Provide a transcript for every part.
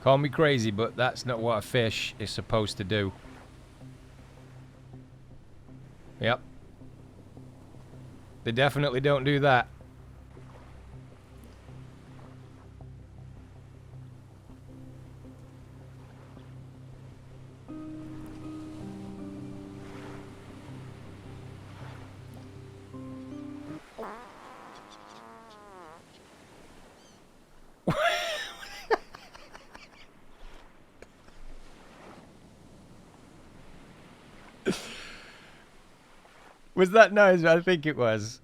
Call me crazy, but that's not what a fish is supposed to do. Yep. They definitely don't do that. Was that noise? I think it was.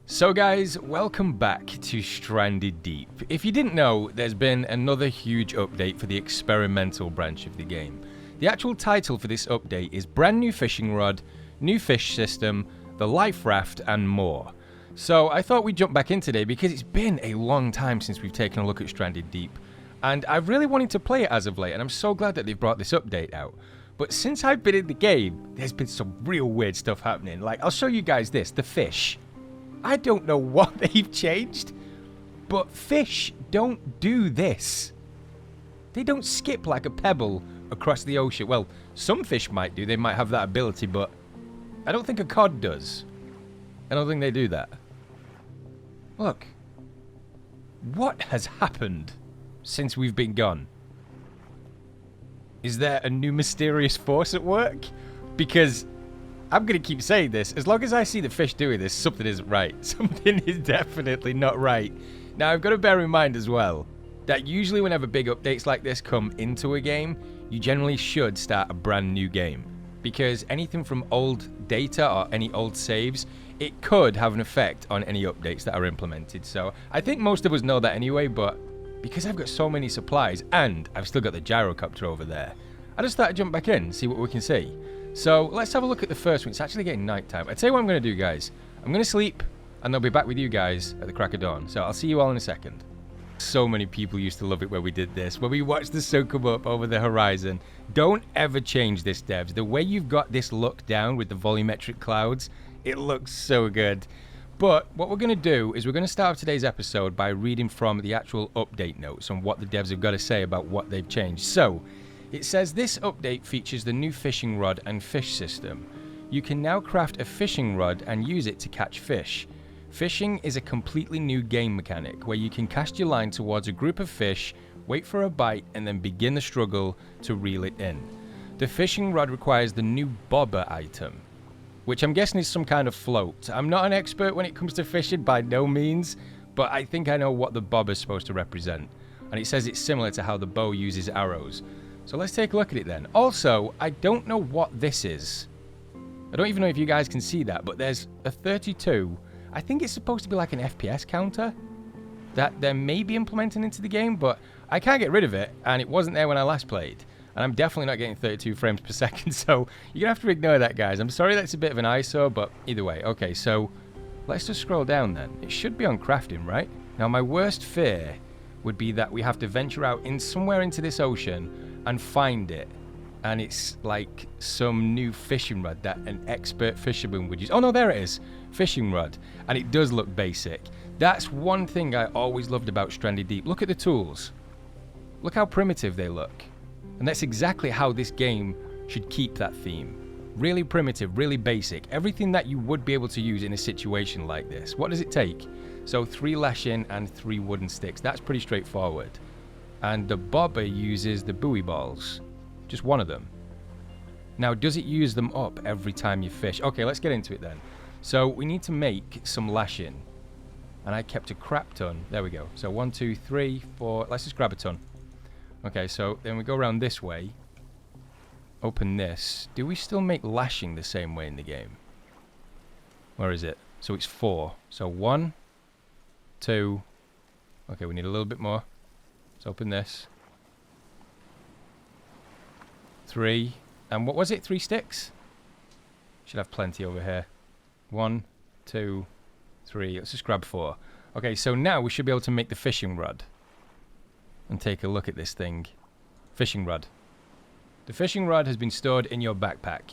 So guys, welcome back to Stranded Deep. If you didn't know, there's been another huge update for the experimental branch of the game. The actual title for this update is Brand New Fishing Rod, New Fish System, the Life Raft, and more. So I thought we'd jump back in today because it's been a long time since we've taken a look at Stranded Deep. And I've really wanted to play it as of late, and I'm so glad that they've brought this update out. But since I've been in the game, there's been some real weird stuff happening. Like, I'll show you guys this, the fish. I don't know what they've changed, but fish don't do this. They don't skip like a pebble across the ocean. Well, some fish might do. They might have that ability, but I don't think a cod does. I don't think they do that. Look. What has happened since we've been gone? Is there a new mysterious force at work? Because I'm going to keep saying this. As long as I see the fish doing this, something isn't right. Something is definitely not right. Now, I've got to bear in mind as well that usually whenever big updates like this come into a game, you generally should start a brand new game. Because anything from old data or any old saves, it could have an effect on any updates that are implemented. So I think most of us know that anyway, but because I've got so many supplies and I've still got the gyrocopter over there, I just thought I'd jump back in, see what we can see. So let's have a look at the first one. It's actually getting nighttime. I'll tell you what I'm going to do, guys. I'm going to sleep and I'll be back with you guys at the crack of dawn. So I'll see you all in a second. So many people used to love it when we did this, when we watched the sun come up over the horizon. Don't ever change this, devs. The way you've got this look down with the volumetric clouds, it looks so good. But what we're going to do is we're going to start off today's episode by reading from the actual update notes on what the devs have got to say about what they've changed. So, it says this update features the new fishing rod and fish system. You can now craft a fishing rod and use it to catch fish. Fishing is a completely new game mechanic where you can cast your line towards a group of fish, wait for a bite, and then begin the struggle to reel it in. The fishing rod requires the new bobber item, which I'm guessing is some kind of float. I'm not an expert when it comes to fishing by no means, but I think I know what the bobber is supposed to represent. And it says it's similar to how the bow uses arrows. So let's take a look at it then. Also, I don't know what this is. I don't even know if you guys can see that, but there's a 32. I think it's supposed to be like an FPS counter that they're maybe implementing into the game, but I can't get rid of it, and it wasn't there when I last played. And I'm definitely not getting 32 frames per second, so you're going to have to ignore that, guys. I'm sorry that's a bit of an ISO, but either way. Okay, so let's just scroll down then. It should be on crafting, right? Now, my worst fear would be that we have to venture out in somewhere into this ocean and find it. And it's like some new fishing rod that an expert fisherman would use. Oh, no, there it is. Fishing rod. And it does look basic. That's one thing I always loved about Stranded Deep. Look at the tools. Look how primitive they look. And that's exactly how this game should keep that theme. Really primitive, really basic. Everything that you would be able to use in a situation like this. What does it take? So 3 lashing and 3 wooden sticks. That's pretty straightforward. And the bobber uses the buoy balls. Just one of them. Now, does it use them up every time you fish? Okay, let's get into it then. So we need to make some lashing. And I kept a crap ton. There we go. So 1, 2, 3, 4. Let's just grab a ton. Okay, so then we go around this way. Open this. Do we still make lashing the same way in the game? Where is it? So it's 4. So 1, 2. Okay, we need a little bit more. Let's open this. 3. And what was it? 3 sticks? Should have plenty over here. 1, 2, 3. Let's just grab 4. Okay, so now we should be able to make the fishing rod. And take a look at this thing. Fishing rod. The fishing rod has been stored in your backpack.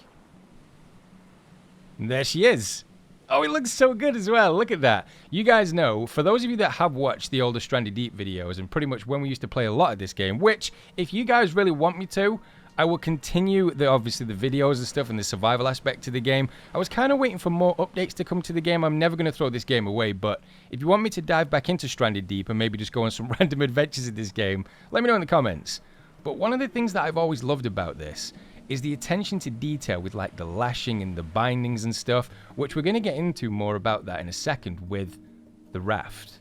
And there she is. Oh, it looks so good as well. Look at that. You guys know, for those of you that have watched the older Stranded Deep videos and pretty much when we used to play a lot of this game, which, if you guys really want me to, I will continue, obviously, the videos and stuff and the survival aspect to the game. I was kind of waiting for more updates to come to the game. I'm never going to throw this game away, but if you want me to dive back into Stranded Deep and maybe just go on some random adventures in this game, let me know in the comments. But one of the things that I've always loved about this is the attention to detail with like the lashing and the bindings and stuff, which we're going to get into more about that in a second with the raft.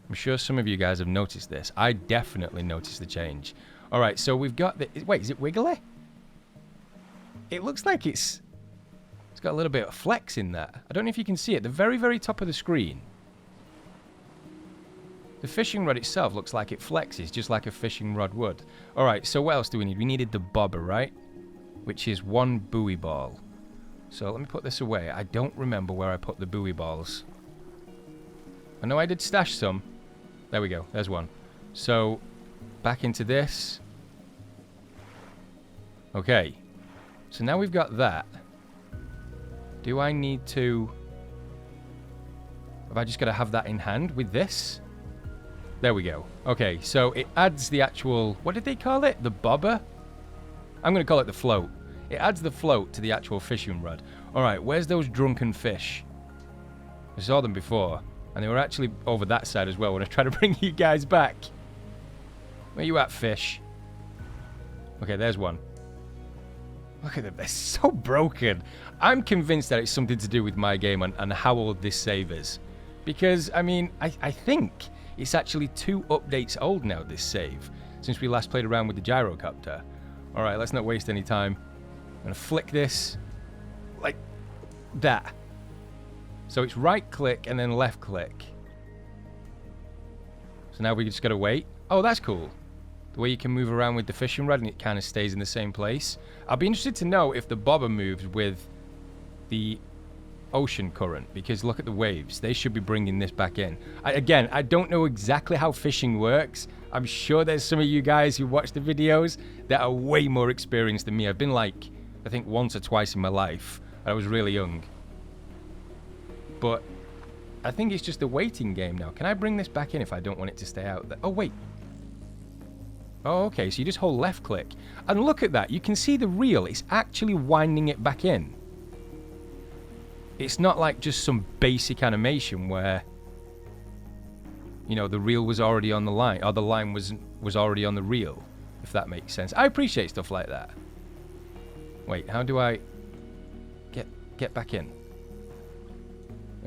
I'm sure some of you guys have noticed this. I definitely noticed the change. All right, so we've got the... Wait, is it wiggly? It looks like it's got a little bit of flex in that. I don't know if you can see it. The very, very top of the screen. The fishing rod itself looks like it flexes, just like a fishing rod would. All right, so what else do we need? We needed the bobber, right? Which is one buoy ball. So let me put this away. I don't remember where I put the buoy balls. I know I did stash some. There we go. There's one. So back into this. Okay. So now we've got that. Do I need to... Have I just got to have that in hand with this? There we go. Okay, so it adds the actual... What did they call it? The bobber? I'm going to call it the float. It adds the float to the actual fishing rod. Alright, where's those drunken fish? I saw them before. And they were actually over that side as well when I tried to bring you guys back. Where you at, fish? Okay, there's one. Look at them. They're so broken. I'm convinced that it's something to do with my game and how old this save is. Because, I mean, I think it's actually 2 updates old now, this save. Since we last played around with the gyrocopter. Alright, let's not waste any time. I'm going to flick this like that. So it's right click and then left click. So now we just got to wait. Oh, that's cool. The way you can move around with the fishing rod and it kind of stays in the same place. I'll be interested to know if the bobber moves with the ocean current, because look at the waves. They should be bringing this back in. Again, I don't know exactly how fishing works. I'm sure there's some of you guys who watch the videos that are way more experienced than me. I've been like, I think once or twice in my life. I was really young. But I think it's just a waiting game now. Can I bring this back in if I don't want it to stay out there? Oh, wait. Oh, okay, so you just hold left click. And look at that. You can see the reel. It's actually winding it back in. It's not like just some basic animation where, you know, the reel was already on the line, or the line was already on the reel, if that makes sense. I appreciate stuff like that. Wait, how do I get back in?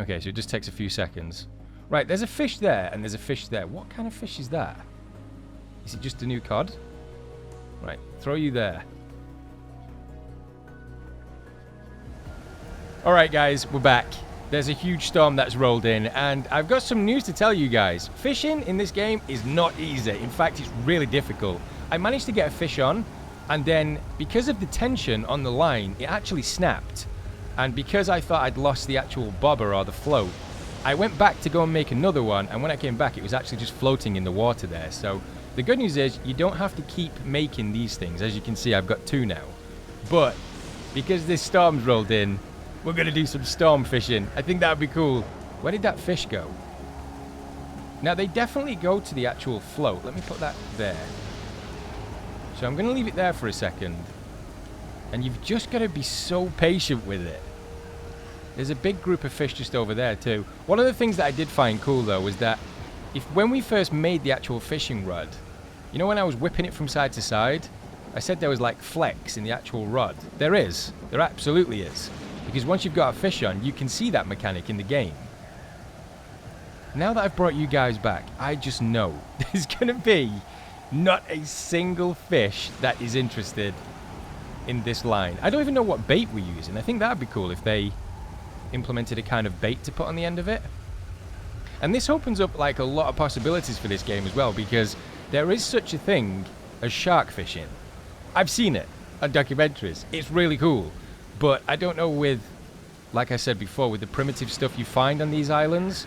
Okay, so it just takes a few seconds. Right, there's a fish there, and there's a fish there. What kind of fish is that? Is it just a new cod? Right, throw you there. Alright guys, we're back. There's a huge storm that's rolled in, and I've got some news to tell you guys. Fishing in this game is not easy. In fact, it's really difficult. I managed to get a fish on, and then because of the tension on the line, it actually snapped. And because I thought I'd lost the actual bobber or the float, I went back to go and make another one, and when I came back, it was actually just floating in the water there. So the good news is you don't have to keep making these things. As you can see, I've got 2 now. But because this storm's rolled in, we're going to do some storm fishing. I think that would be cool. Where did that fish go? Now, they definitely go to the actual float. Let me put that there. So I'm going to leave it there for a second. And you've just got to be so patient with it. There's a big group of fish just over there too. One of the things that I did find cool though was that when we first made the actual fishing rod, you know when I was whipping it from side to side, I said there was like flex in the actual rod. There is. There absolutely is. Because once you've got a fish on, you can see that mechanic in the game. Now that I've brought you guys back, I just know there's going to be not a single fish that is interested in this line. I don't even know what bait we're using. I think that would be cool if they implemented a kind of bait to put on the end of it. And this opens up like a lot of possibilities for this game as well, because there is such a thing as shark fishing. I've seen it on documentaries. It's really cool. But I don't know with, like I said before, with the primitive stuff you find on these islands,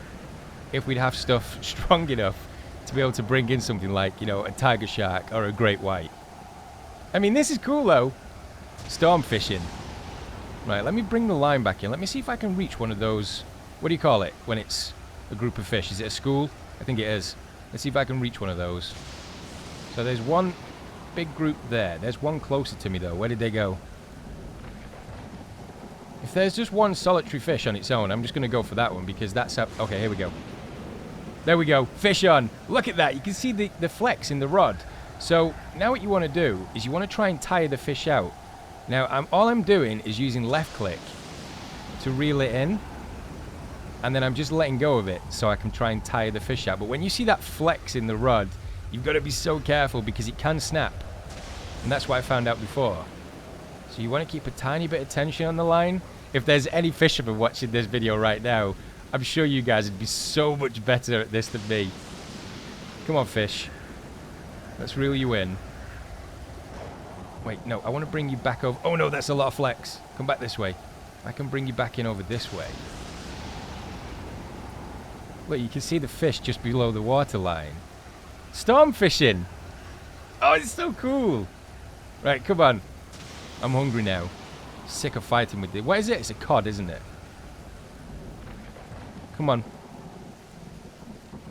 if we'd have stuff strong enough to be able to bring in something like, you know, a tiger shark or a great white. I mean, this is cool though. Storm fishing. Right, let me bring the line back in. Let me see if I can reach one of those... What do you call it when it's a group of fish? Is it a school? I think it is. Let's see if I can reach one of those. So there's one big group there. There's one closer to me, though. Where did they go? If there's just one solitary fish on its own, I'm just going to go for that one because that's... Okay, here we go. There we go. Fish on. Look at that. You can see the flex in the rod. So now what you want to do is you want to try and tire the fish out. Now, all I'm doing is using left click to reel it in. And then I'm just letting go of it so I can try and tire the fish out. But when you see that flex in the rod, you've got to be so careful because it can snap. And that's what I found out before. So you want to keep a tiny bit of tension on the line. If there's any fishermen watching this video right now, I'm sure you guys would be so much better at this than me. Come on, fish. Let's reel you in. Wait, no, I want to bring you back over. Oh, no, that's a lot of flex. Come back this way. I can bring you back in over this way. Look, you can see the fish just below the water line. Storm fishing. Oh, it's so cool. Right, come on. I'm hungry now. Sick of fighting with it. What is it? It's a cod, isn't it? Come on.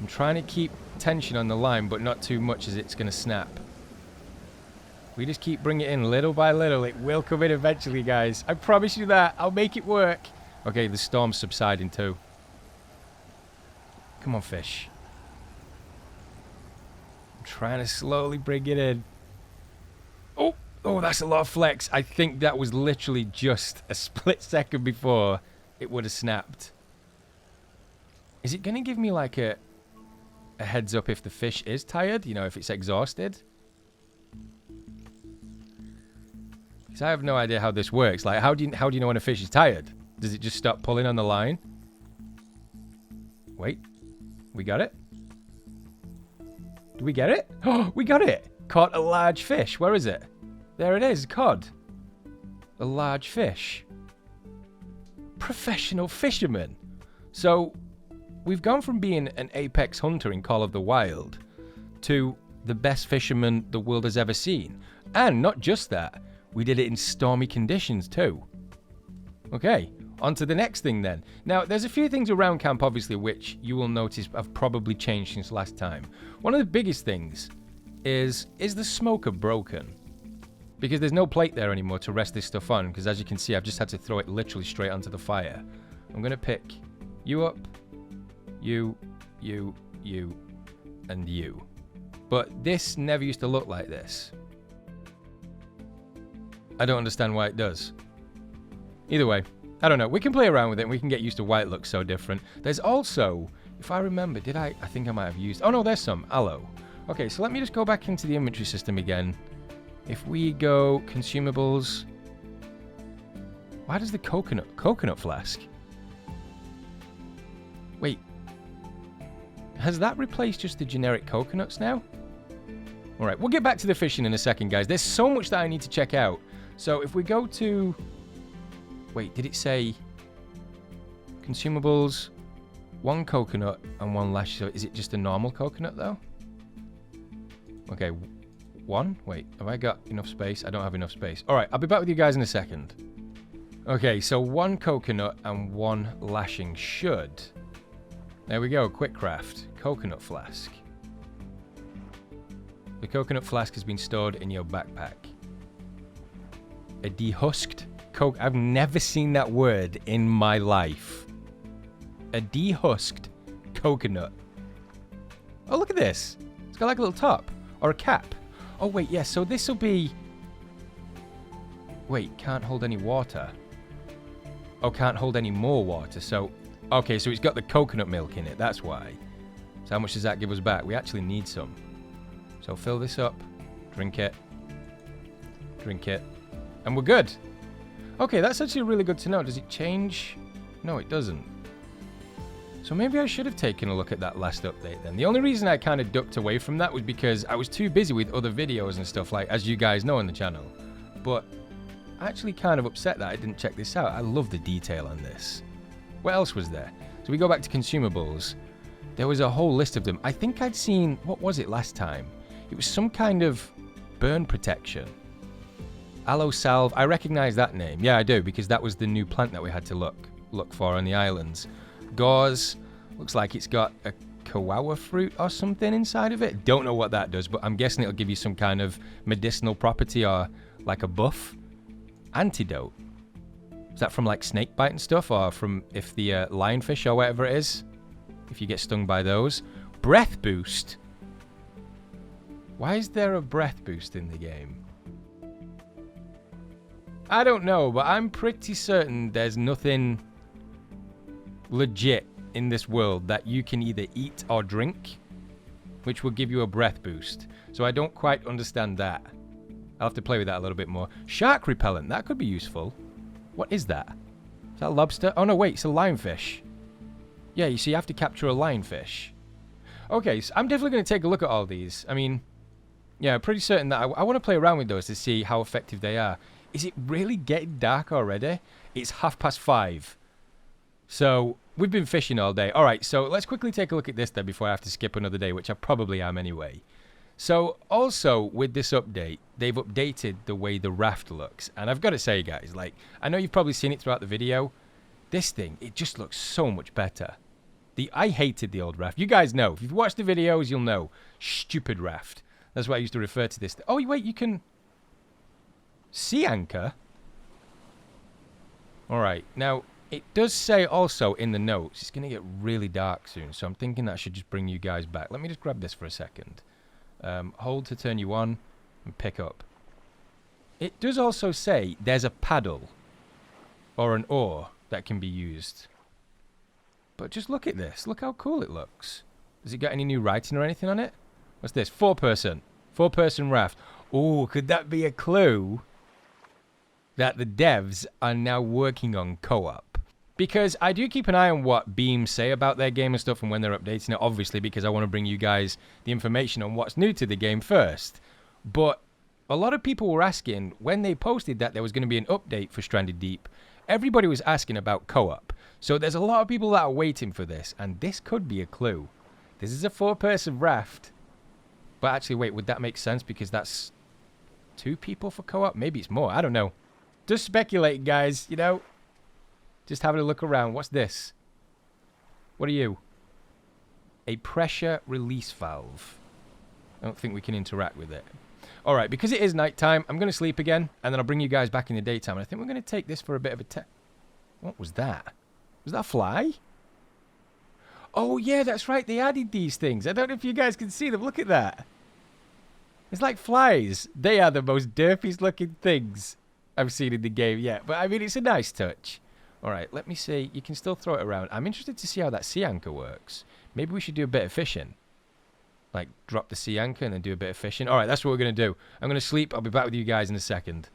I'm trying to keep tension on the line, but not too much as it's going to snap. We just keep bringing it in little by little. It will come in eventually, guys. I promise you that. I'll make it work. Okay, the storm's subsiding too. Come on, fish. I'm trying to slowly bring it in. Oh, that's a lot of flex. I think that was literally just a split second before it would have snapped. Is it going to give me like a heads up if the fish is tired? You know, if it's exhausted? Because I have no idea how this works. Like, how do you know when a fish is tired? Does it just stop pulling on the line? Wait. We got it? Did we get it? Oh, we got it! Caught a large fish. Where is it? There it is, cod. A large fish. Professional fisherman. So, we've gone from being an apex hunter in Call of the Wild to the best fisherman the world has ever seen. And not just that, we did it in stormy conditions too. Okay, on to the next thing then. Now, there's a few things around camp, obviously, which you will notice have probably changed since last time. One of the biggest things is the smoker broken? Because there's no plate there anymore to rest this stuff on, because as you can see, I've just had to throw it literally straight onto the fire. I'm going to pick you up, you, and you. But this never used to look like this. I don't understand why it does. Either way, I don't know. We can play around with it and we can get used to why it looks so different. There's also, if I remember, I think I might have used... Oh no, there's some. Aloe. Okay, so let me just go back into the inventory system again. If we go consumables... Why does the coconut flask? Wait. Has that replaced just the generic coconuts now? Alright, we'll get back to the fishing in a second, guys. There's so much that I need to check out. So if we go to... Wait, did it say... Consumables, 1 coconut and 1 lash. So is it just a normal coconut, though? Okay, 1? Wait, have I got enough space? I don't have enough space. Alright, I'll be back with you guys in a second. Okay, so 1 coconut and 1 lashing should... There we go, quick craft. Coconut flask. The coconut flask has been stored in your backpack. A dehusked coconut. I've never seen that word in my life. A dehusked coconut. Oh, look at this. It's got like a little top. Or a cap. Oh, wait, yes, so this will be... Wait, can't hold any water. Oh, can't hold any more water, so... Okay, so it's got the coconut milk in it, that's why. So how much does that give us back? We actually need some. So fill this up, drink it, and we're good. Okay, that's actually really good to know. Does it change? No, it doesn't. So maybe I should have taken a look at that last update then. The only reason I kind of ducked away from that was because I was too busy with other videos and stuff, like, as you guys know on the channel. But actually kind of upset that I didn't check this out. I love the detail on this. What else was there? So we go back to consumables. There was a whole list of them. I think I'd seen... What was it last time? It was some kind of burn protection. Aloe salve. I recognize that name. Yeah, I do, because that was the new plant that we had to look for on the islands. Gauze. Looks like it's got a kawawa fruit or something inside of it. Don't know what that does, but I'm guessing it'll give you some kind of medicinal property or like a buff. Antidote. Is that from like snake bite and stuff, or from if the lionfish or whatever it is? If you get stung by those. Breath boost. Why is there a breath boost in the game? I don't know, but I'm pretty certain there's nothing legit in this world that you can either eat or drink, which will give you a breath boost. So I don't quite understand that. I'll have to play with that a little bit more. Shark repellent, that could be useful. What is that? Is that a lobster? Oh no, wait, it's a lionfish. Yeah, you see, you have to capture a lionfish. Okay, so I'm definitely going to take a look at all these. I mean, yeah, I'm pretty certain that I want to play around with those to see how effective they are. Is it really getting dark already? It's 5:30. So, we've been fishing all day. Alright, so let's quickly take a look at this then before I have to skip another day, which I probably am anyway. So, also, with this update, they've updated the way the raft looks. And I've got to say, guys, like, I know you've probably seen it throughout the video. This thing, it just looks so much better. I hated the old raft. You guys know. If you've watched the videos, you'll know. Stupid raft. That's what I used to refer to this. Oh, wait, you can... sea anchor? Alright, now... It does say also in the notes, it's going to get really dark soon, so I'm thinking that should just bring you guys back. Let me just grab this for a second. Hold to turn you on and pick up. It does also say there's a paddle or an oar that can be used. But just look at this. Look how cool it looks. Has it got any new writing or anything on it? What's this? 4-person. 4-person raft. Oh, could that be a clue that the devs are now working on co-op? Because I do keep an eye on what Beams say about their game and stuff and when they're updating it, obviously, because I want to bring you guys the information on what's new to the game first. But a lot of people were asking, when they posted that there was going to be an update for Stranded Deep, everybody was asking about co-op. So there's a lot of people that are waiting for this, and this could be a clue. This is a 4-person raft. But actually, wait, would that make sense? Because that's 2 people for co-op? Maybe it's more. I don't know. Just speculating, guys, you know? Just having a look around. What's this? What are you? A pressure release valve. I don't think we can interact with it. Alright, because it is nighttime, I'm going to sleep again, and then I'll bring you guys back in the daytime. And I think we're going to take this for a bit of a test. What was that? Was that a fly? Oh, yeah, that's right. They added these things. I don't know if you guys can see them. Look at that. It's like flies. They are the most derpiest looking things I've seen in the game yet. But, I mean, it's a nice touch. Alright, let me see. You can still throw it around. I'm interested to see how that sea anchor works. Maybe we should do a bit of fishing. Like, drop the sea anchor and then do a bit of fishing. Alright, that's what we're going to do. I'm going to sleep. I'll be back with you guys in a second.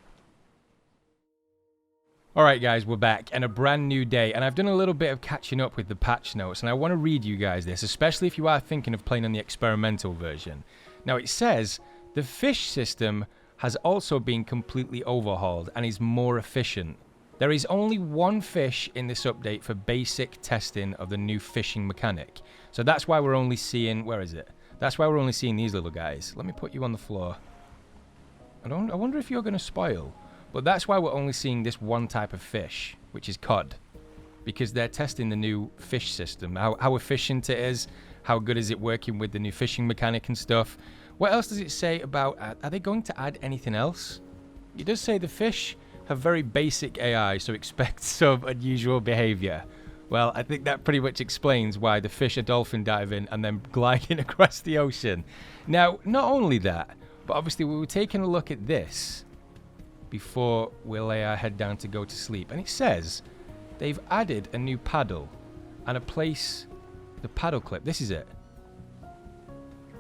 Alright guys, we're back, and a brand new day, and I've done a little bit of catching up with the patch notes, and I want to read you guys this, especially if you are thinking of playing on the experimental version. Now it says, the fish system has also been completely overhauled and is more efficient. There is only 1 fish in this update for basic testing of the new fishing mechanic. So that's why we're only seeing, where is it? That's why we're only seeing these little guys. Let me put you on the floor. I wonder if you're going to spoil. But that's why we're only seeing this one type of fish, which is cod. Because they're testing the new fish system. How efficient it is. How good is it working with the new fishing mechanic and stuff. What else does it say about... are they going to add anything else? It does say the fish have very basic AI, so expect some unusual behavior. Well, I think that pretty much explains why the fish are dolphin diving and then gliding across the ocean. Now, not only that, but obviously we were taking a look at this before we lay our head down to go to sleep. And it says they've added a new paddle and a place, the paddle clip. This is it.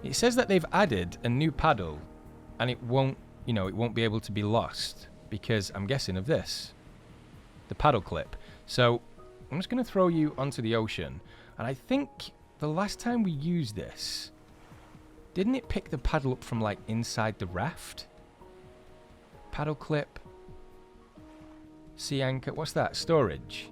It says that they've added a new paddle and it won't, you know, it won't be able to be lost because I'm guessing of this, the paddle clip. So I'm just going to throw you onto the ocean. And I think the last time we used this, didn't it pick the paddle up from like inside the raft? Paddle clip. Sea anchor. What's that? Storage.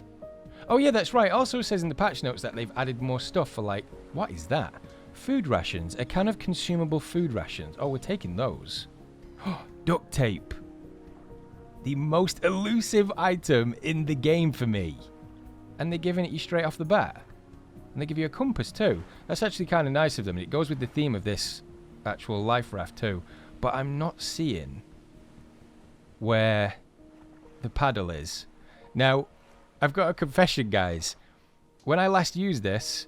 Oh yeah, that's right. Also says in the patch notes that they've added more stuff for like... what is that? Food rations. A can of consumable food rations. Oh, we're taking those. Duct tape. the most elusive item in the game for me. And they're giving it you straight off the bat. And they give you a compass too. That's actually kind of nice of them. It goes with the theme of this actual life raft too. But I'm not seeing where the paddle is. Now, I've got a confession, guys. When I last used this,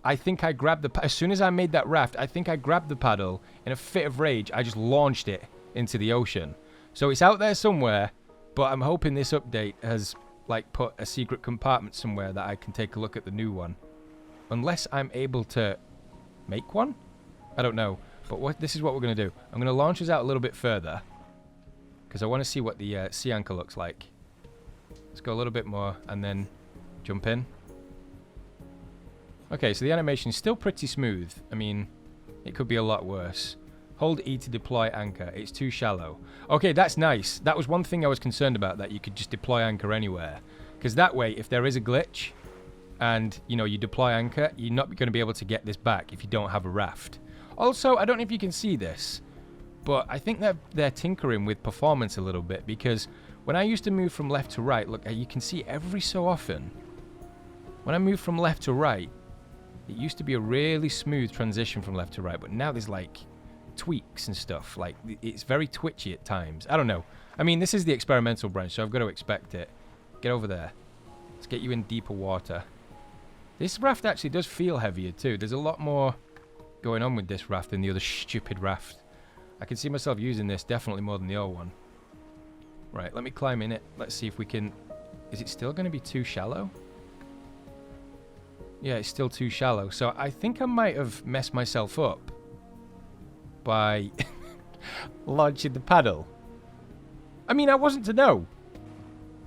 I think I grabbed the... As soon as I made that raft, I think I grabbed the paddle. In a fit of rage, I just launched it into the ocean. So it's out there somewhere, but I'm hoping this update has, like, put a secret compartment somewhere that I can take a look at the new one. Unless I'm able to make one? I don't know. But this is what we're going to do. I'm going to launch us out a little bit further. Because I want to see what the sea anchor looks like. Let's go a little bit more and then jump in. Okay, so the animation is still pretty smooth. I mean, it could be a lot worse. Hold E to deploy anchor. It's too shallow. Okay, that's nice. That was one thing I was concerned about, that you could just deploy anchor anywhere. Because that way, if there is a glitch and, you know, you deploy anchor, you're not going to be able to get this back if you don't have a raft. Also, I don't know if you can see this, but I think that they're tinkering with performance a little bit, because when I used to move from left to right, look, you can see every so often, when I move from left to right, it used to be a really smooth transition from left to right, but now there's like tweaks and stuff. Like, it's very twitchy at times. I don't know. I mean, this is the experimental branch, so I've got to expect it. Get over there. Let's get you in deeper water. This raft actually does feel heavier too. There's a lot more going on with this raft than the other stupid raft. I can see myself using this definitely more than the old one. Right, let me climb in it. Let's see if we can... Is it still going to be too shallow? Yeah, it's still too shallow. So I think I might have messed myself up by launching the paddle. I mean, I wasn't to know.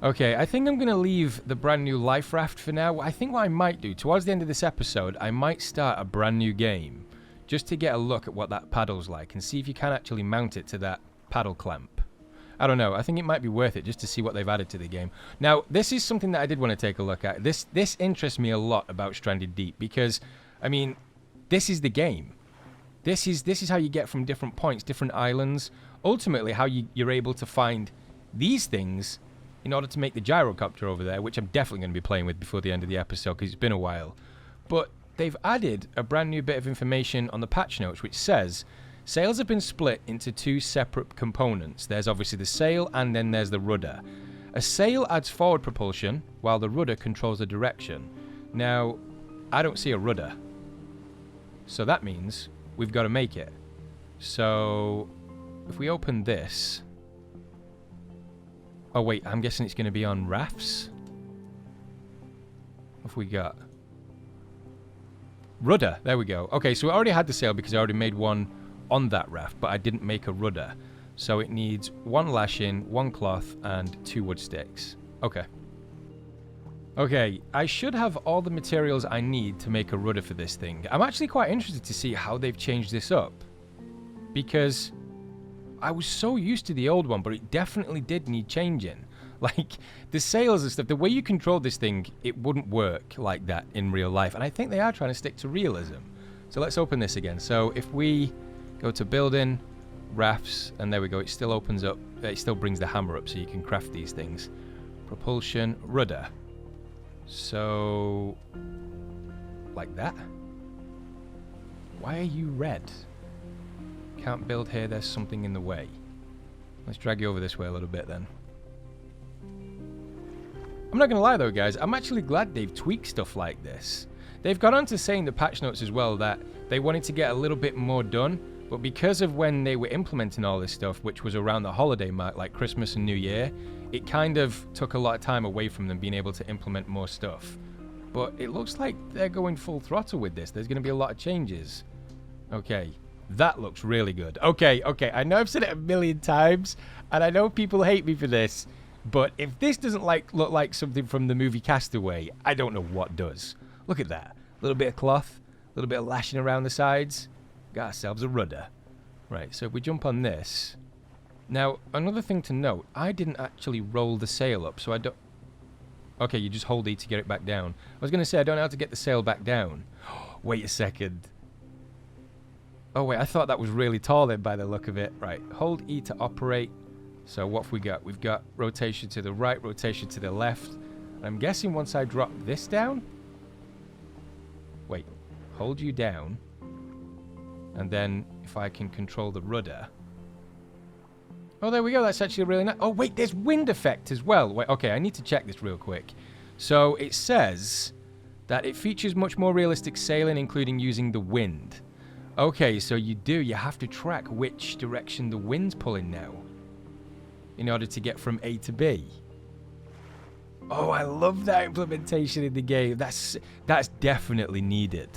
Okay, I think I'm going to leave the brand new life raft for now. I think what I might do, towards the end of this episode, I might start a brand new game just to get a look at what that paddle's like and see if you can actually mount it to that paddle clamp. I don't know. I think it might be worth it just to see what they've added to the game. Now, this is something that I did want to take a look at. This interests me a lot about Stranded Deep because, I mean, this is the game. This is how you get from different points, different islands. Ultimately, how you're able to find these things in order to make the gyrocopter over there, which I'm definitely going to be playing with before the end of the episode because it's been a while. But they've added a brand new bit of information on the patch notes, which says sails have been split into two separate components. There's obviously the sail and then there's the rudder. A sail adds forward propulsion while the rudder controls the direction. Now, I don't see a rudder. So that means we've got to make it. So if we open this... Oh wait, I'm guessing it's going to be on rafts? What have we got? Rudder, there we go. Okay, so we already had the sail because I already made one on that raft, but I didn't make a rudder. So it needs one lashing, one cloth, and 2 wood sticks. Okay. Okay, I should have all the materials I need to make a rudder for this thing. I'm actually quite interested to see how they've changed this up. Because I was so used to the old one, but it definitely did need changing. Like, the sails and stuff, the way you control this thing, it wouldn't work like that in real life. And I think they are trying to stick to realism. So let's open this again. So if we go to building, rafts, and there we go, it still opens up, it still brings the hammer up so you can craft these things. Propulsion, rudder. So, like that? Why are you red? Can't build here, there's something in the way. Let's drag you over this way a little bit then. I'm not going to lie though, guys, I'm actually glad they've tweaked stuff like this. They've got on to saying the patch notes as well that they wanted to get a little bit more done, but because of when they were implementing all this stuff, which was around the holiday mark, like Christmas and New Year, it kind of took a lot of time away from them being able to implement more stuff. But it looks like they're going full throttle with this. There's going to be a lot of changes. Okay. That looks really good. Okay, I know I've said it a million times, and I know people hate me for this, but if this doesn't look like something from the movie Castaway, I don't know what does. Look at that. A little bit of cloth, a little bit of lashing around the sides. Got ourselves a rudder. Right, so if we jump on this... Now, another thing to note, I didn't actually roll the sail up, so I don't... Okay, you just hold E to get it back down. I was going to say, I don't know how to get the sail back down. Wait a second. Oh wait, I thought that was really tall then by the look of it. Right, hold E to operate. So what have we got? We've got rotation to the right, rotation to the left. I'm guessing once I drop this down... Wait, hold you down. And then if I can control the rudder... Oh, there we go. That's actually really nice. Oh, wait, there's wind effect as well. Wait, okay, I need to check this real quick. So it says that it features much more realistic sailing, including using the wind. Okay, so you have to track which direction the wind's pulling now in order to get from A to B. Oh, I love that implementation in the game. That's definitely needed.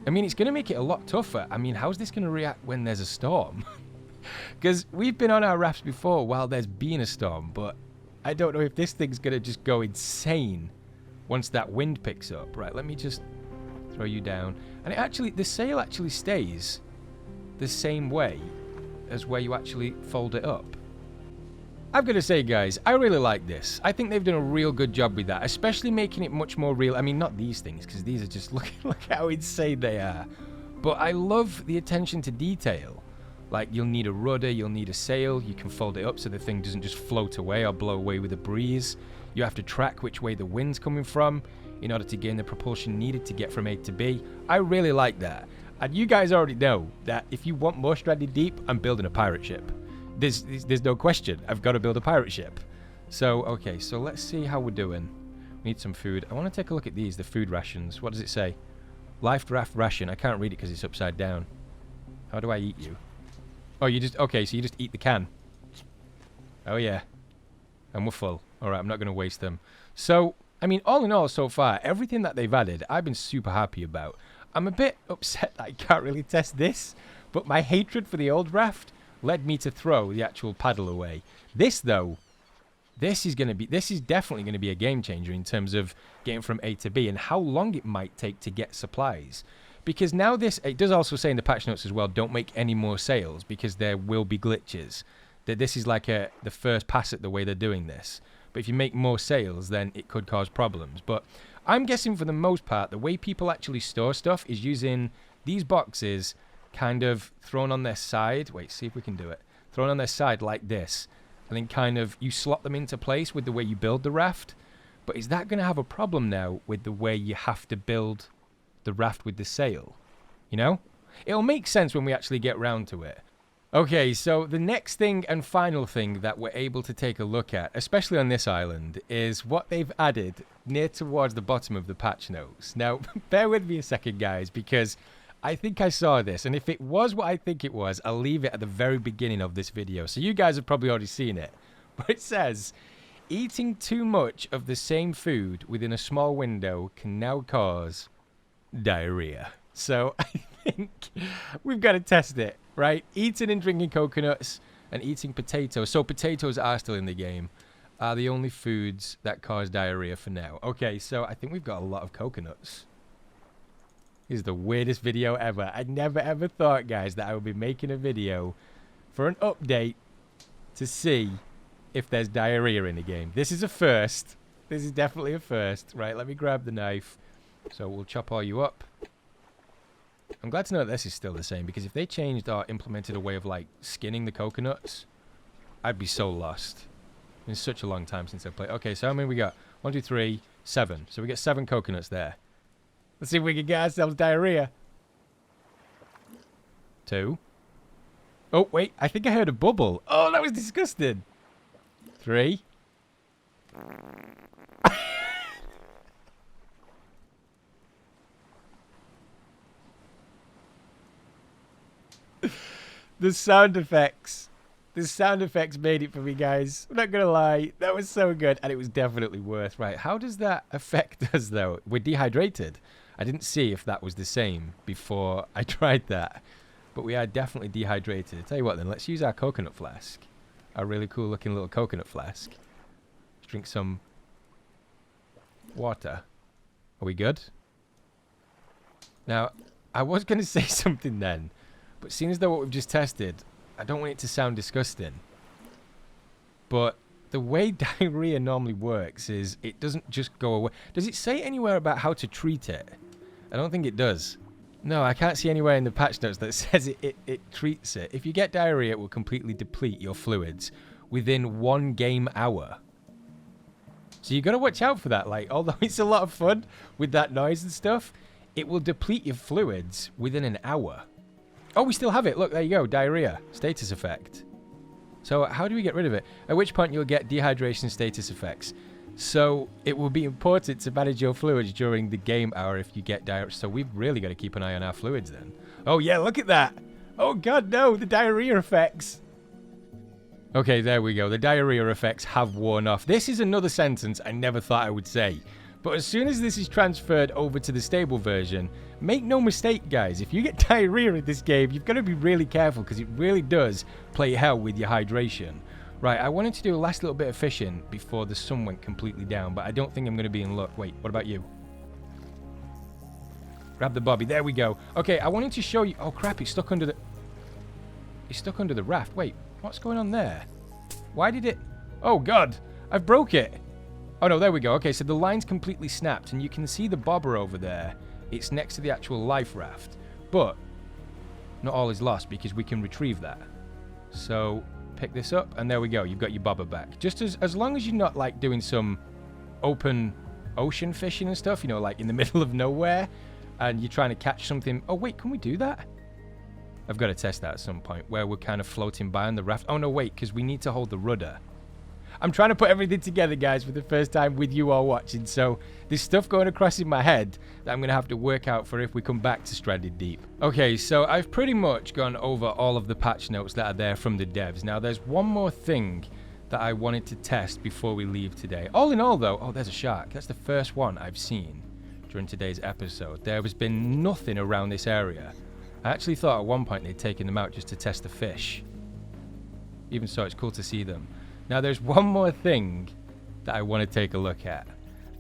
I mean, it's going to make it a lot tougher. I mean, how's this going to react when there's a storm? Because we've been on our rafts before while there's been a storm, but I don't know if this thing's going to just go insane once that wind picks up. Right, let me just throw you down. And the sail actually stays the same way as where you actually fold it up. I'm going to say, guys, I really like this. I think they've done a real good job with that, especially making it much more real. I mean, not these things, because these are just, look how insane they are. But I love the attention to detail. Like, you'll need a rudder, you'll need a sail, you can fold it up so the thing doesn't just float away or blow away with a breeze. You have to track which way the wind's coming from in order to gain the propulsion needed to get from A to B. I really like that. And you guys already know that if you want more stranded deep, I'm building a pirate ship. There's no question. I've got to build a pirate ship. So, okay, so let's see how we're doing. We need some food. I want to take a look at these, the food rations. What does it say? Life raft ration. I can't read it because it's upside down. How do I eat you? Oh, okay, so you just eat the can. Oh, yeah. And we're full. All right, I'm not going to waste them. So, I mean, all in all, so far, everything that they've added, I've been super happy about. I'm a bit upset that I can't really test this, but my hatred for the old raft led me to throw the actual paddle away. This, though, this is definitely going to be a game changer in terms of getting from A to B and how long it might take to get supplies. Because now it does also say in the patch notes as well, don't make any more sails because there will be glitches. That this is like the first pass at the way they're doing this. But if you make more sails, then it could cause problems. But I'm guessing for the most part, the way people actually store stuff is using these boxes kind of thrown on their side. Wait, see if we can do it. Thrown on their side like this. And then kind of you slot them into place with the way you build the raft. But is that going to have a problem now with the way you have to build the raft with the sail? You know? It'll make sense when we actually get round to it. Okay, so the next thing and final thing that we're able to take a look at, especially on this island, is what they've added near towards the bottom of the patch notes. Now, bear with me a second, guys, because I think I saw this, and if it was what I think it was, I'll leave it at the very beginning of this video. So you guys have probably already seen it. But it says, eating too much of the same food within a small window can now cause diarrhea. So I think we've got to test it, right? Eating and drinking coconuts and eating potatoes. So potatoes are still in the game. Are the only foods that cause diarrhea for now. Okay, so I think we've got a lot of coconuts. This is the weirdest video ever. I never ever thought, guys, that I would be making a video for an update to see if there's diarrhea in the game. This is a first. This is definitely a first. Right, let me grab the knife. So we'll chop all you up. I'm glad to know that this is still the same, because if they changed or implemented a way of, like, skinning the coconuts, I'd be so lost. It's been such a long time since I played. Okay, so how many we got? 1, 2, 3, 7. So we get 7 coconuts there. Let's see if we can get ourselves diarrhea. 2. Oh, wait. I think I heard a bubble. Oh, that was disgusting. 3. The sound effects. The sound effects made it for me, guys. I'm not going to lie. That was so good. And it was definitely worth. Right. How does that affect us, though? We're dehydrated. I didn't see if that was the same before I tried that. But we are definitely dehydrated. Tell you what, then. Let's use our coconut flask. Our really cool looking little coconut flask. Let's drink some water. Are we good? Now, I was going to say something then. But seeing as though what we've just tested, I don't want it to sound disgusting. But the way diarrhea normally works is it doesn't just go away. Does it say anywhere about how to treat it? I don't think it does. No, I can't see anywhere in the patch notes that says it treats it. If you get diarrhea, it will completely deplete your fluids, within 1 game hour. So you got to watch out for that. Like, although it's a lot of fun with that noise and stuff, it will deplete your fluids within an hour. Oh, we still have it. Look, there you go. Diarrhea. Status effect. So how do we get rid of it? At which point you'll get dehydration status effects. So it will be important to manage your fluids during the game hour if you get diarrhea. So we've really got to keep an eye on our fluids then. Oh yeah, look at that. Oh god, no, the diarrhea effects. Okay, there we go. The diarrhea effects have worn off. This is another sentence I never thought I would say. But as soon as this is transferred over to the stable version, make no mistake, guys, if you get diarrhea in this game, you've got to be really careful because it really does play hell with your hydration. Right, I wanted to do a last little bit of fishing before the sun went completely down, but I don't think I'm going to be in luck. Wait, what about you? Grab the bobby. There we go. Okay, I wanted to show you... Oh, crap, it's stuck under the... It's stuck under the raft. Wait, what's going on there? Why did it... Oh, God, I've broke it. Oh, no, there we go. Okay, so the line's completely snapped, and you can see the bobber over there. It's next to the actual life raft. But not all is lost because we can retrieve that. So... pick this up and there we go, you've got your bobber back. Just as long as you're not like doing some open ocean fishing and stuff, you know, like in the middle of nowhere and you're trying to catch something. Oh wait, can we do that? I've got to test that at some point where we're kind of floating by on the raft. Oh no, wait, because we need to hold the rudder. I'm trying to put everything together, guys, for the first time with you all watching, so there's stuff going across in my head that I'm going to have to work out for if we come back to Stranded Deep. Okay, so I've pretty much gone over all of the patch notes that are there from the devs. Now, there's one more thing that I wanted to test before we leave today. All in all, though... Oh, there's a shark. That's the first one I've seen during today's episode. There has been nothing around this area. I actually thought at one point they'd taken them out just to test the fish. Even so, it's cool to see them. Now, there's one more thing that I want to take a look at.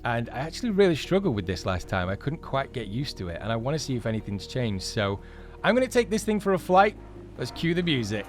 And I actually really struggled with this last time. I couldn't quite get used to it. And I want to see if anything's changed. So I'm going to take this thing for a flight. Let's cue the music.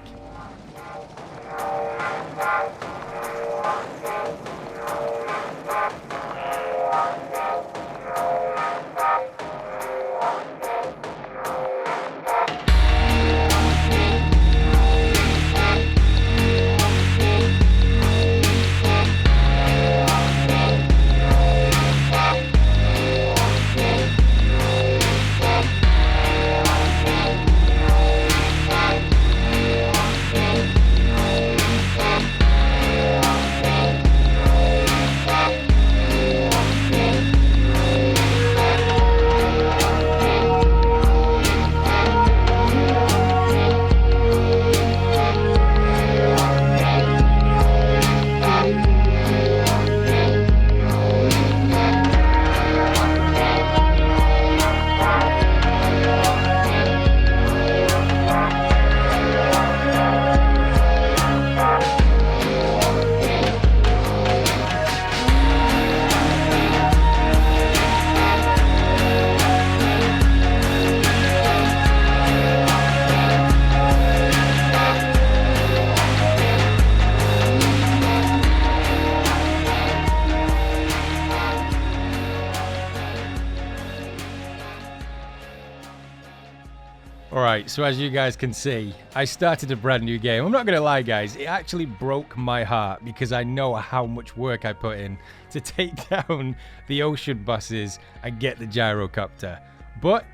Alright, so as you guys can see, I started a brand new game. I'm not going to lie, guys, it actually broke my heart because I know how much work I put in to take down the ocean buses and get the gyrocopter. But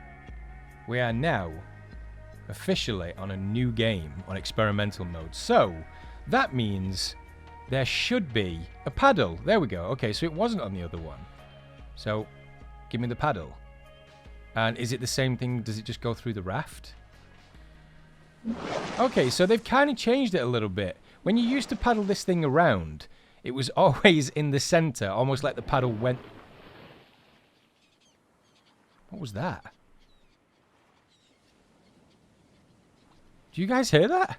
we are now officially on a new game on experimental mode. So that means there should be a paddle. There we go. Okay, so it wasn't on the other one. So give me the paddle. And is it the same thing? Does it just go through the raft? Okay, so they've kind of changed it a little bit. When you used to paddle this thing around, it was always in the center, almost like the paddle went... What was that? Do you guys hear that?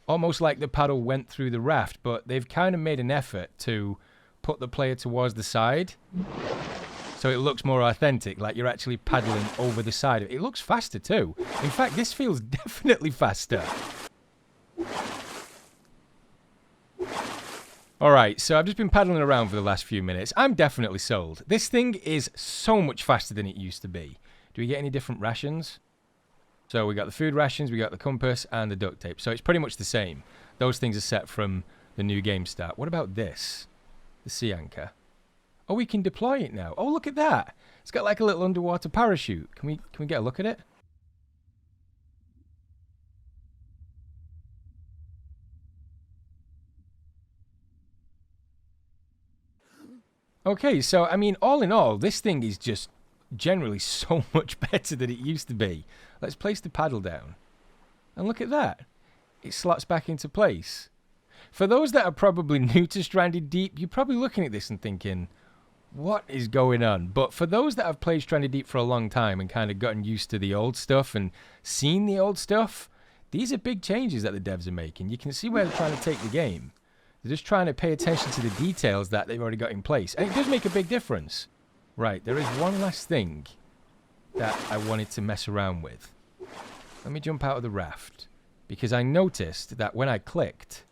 Almost like the paddle went through the raft, but they've kind of made an effort to put the player towards the side. So it looks more authentic, like you're actually paddling over the side of it. It looks faster too. In fact, this feels definitely faster. Alright, so I've just been paddling around for the last few minutes. I'm definitely sold. This thing is so much faster than it used to be. Do we get any different rations? So we got the food rations, we got the compass, and the duct tape. So it's pretty much the same. Those things are set from the new game start. What about this? The sea anchor. Oh, we can deploy it now. Oh, look at that. It's got like a little underwater parachute. Can we get a look at it? Okay, so, I mean, all in all, this thing is just generally so much better than it used to be. Let's place the paddle down. And look at that. It slots back into place. For those that are probably new to Stranded Deep, you're probably looking at this and thinking, what is going on? But for those that have played Stranded Deep for a long time and kind of gotten used to the old stuff and seen the old stuff, these are big changes that the devs are making. You can see where they're trying to take the game. They're just trying to pay attention to the details that they've already got in place. And it does make a big difference. Right, there is one last thing that I wanted to mess around with. Let me jump out of the raft. Because I noticed that when I clicked,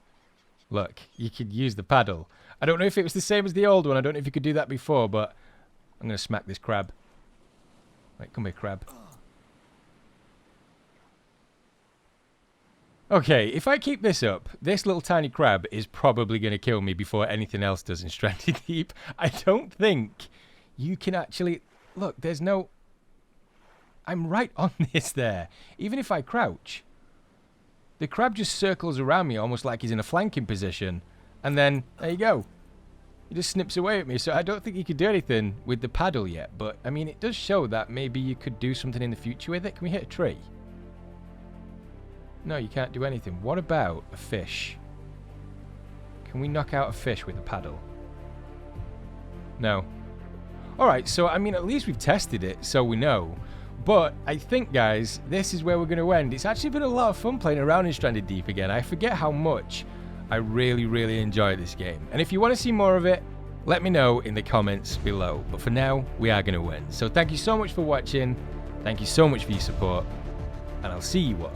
look, you could use the paddle. I don't know if it was the same as the old one. I don't know if you could do that before, but I'm going to smack this crab. Right, come here, crab. Okay, if I keep this up, this little tiny crab is probably going to kill me before anything else does in Stranded Deep. I don't think you can actually... Look, there's no... I'm right on this there. Even if I crouch, the crab just circles around me almost like he's in a flanking position. And then, there you go. He just snips away at me. So I don't think you could do anything with the paddle yet. But, I mean, it does show that maybe you could do something in the future with it. Can we hit a tree? No, you can't do anything. What about a fish? Can we knock out a fish with a paddle? No. Alright, so I mean, at least we've tested it, so we know. But I think, guys, this is where we're going to end. It's actually been a lot of fun playing around in Stranded Deep again. I forget how much I really, really enjoy this game. And if you want to see more of it, let me know in the comments below. But for now, we are going to win. So thank you so much for watching. Thank you so much for your support. And I'll see you all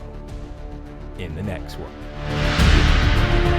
in the next one.